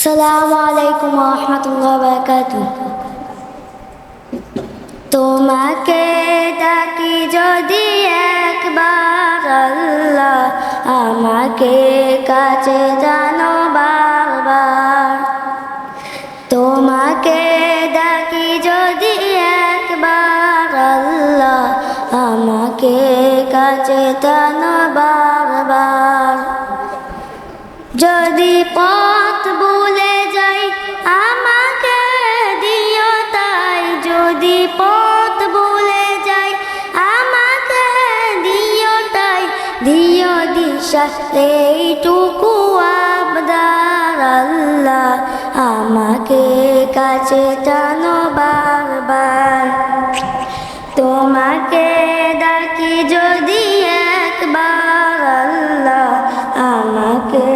আসসালামু আলাইকুম ওয়া রাহমাতুল্লাহি ওয়া বারাকাতুহু। তোমাকে ডাকি যদি একবার আল্লাহ, আমাকে কাছে জানো বারবার। তোমাকে ডাকি যদি একবার আল্লাহ, আমাকে কাছে জানো বারবার। যদি পথ ভুলে যাই আমাকে দিও তাই, যদি পথ ভুলে যাই আমাকে দিও তাই, দিও দিশা এইটুকু আবদার আল্লাহ, আমাকে কাছে টানো বারবার। তোমাকে ডাকি যদি একবার আল্লাহ, আমাকে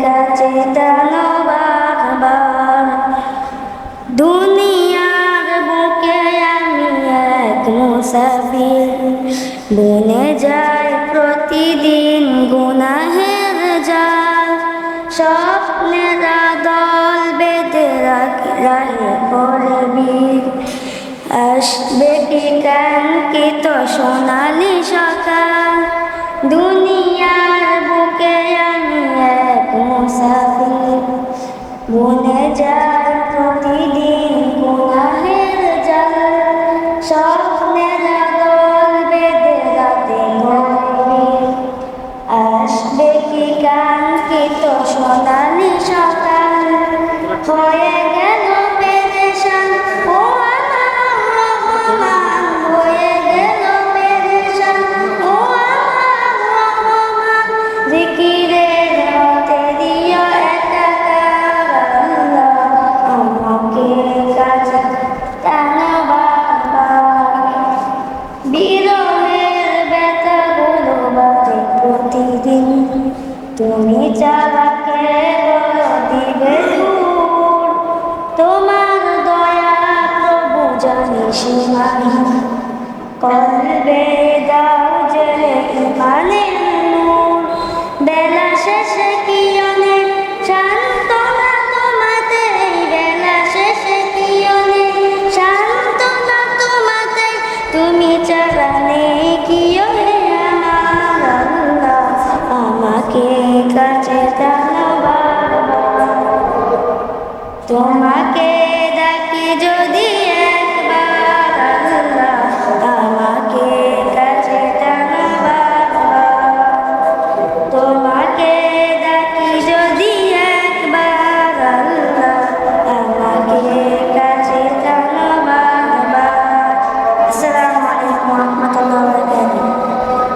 কাছে টানো বারবার। দুনিয়ার বুকে আমি এক মুসাফির, বনে যাই প্রতিদিন গুনাহের জাল। স্বপ্নেরা দল বেঁধে রাহে পরে বীর, আসবে কি কাঙ্ক্ষিত সোনালি সকাল। দুনিয়ার বুকে আমি এক মুসাফির, বনে যাই প্রতিদিন গুনাহের জাল। স্বপ্নেরা দল বেঁধে রাতে গভীর, আসবে কি কাঙ্ক্ষিত সোনালি সকাল। হয়ে গেল পেরেশান ও আমার রহমান, হয়ে গেল পেরেশান ও আমার রহমান। জিকিরের হতে দিও একাকার আল্লাহ, আমাকে কাছে টানো বারবার। বিরহের ব্যথাগুলো বাজে প্রতিদিন, তুমি ছাড়া কে বলো দিবে দূর। তোমার দয়া প্রভু জানি সীমাহীন, কলবে দাও জেলে ইমানের নূর। বেলা শেষে কি অনেক সান্ত্বনা তোমাতে, বেলা শেষে কি অনেক সান্ত্বনা তোমাতে। তুমি ছাড়া নেই কি আমার আল্লাহ, আমাকে কাছে টানো বারবার। তোমাকে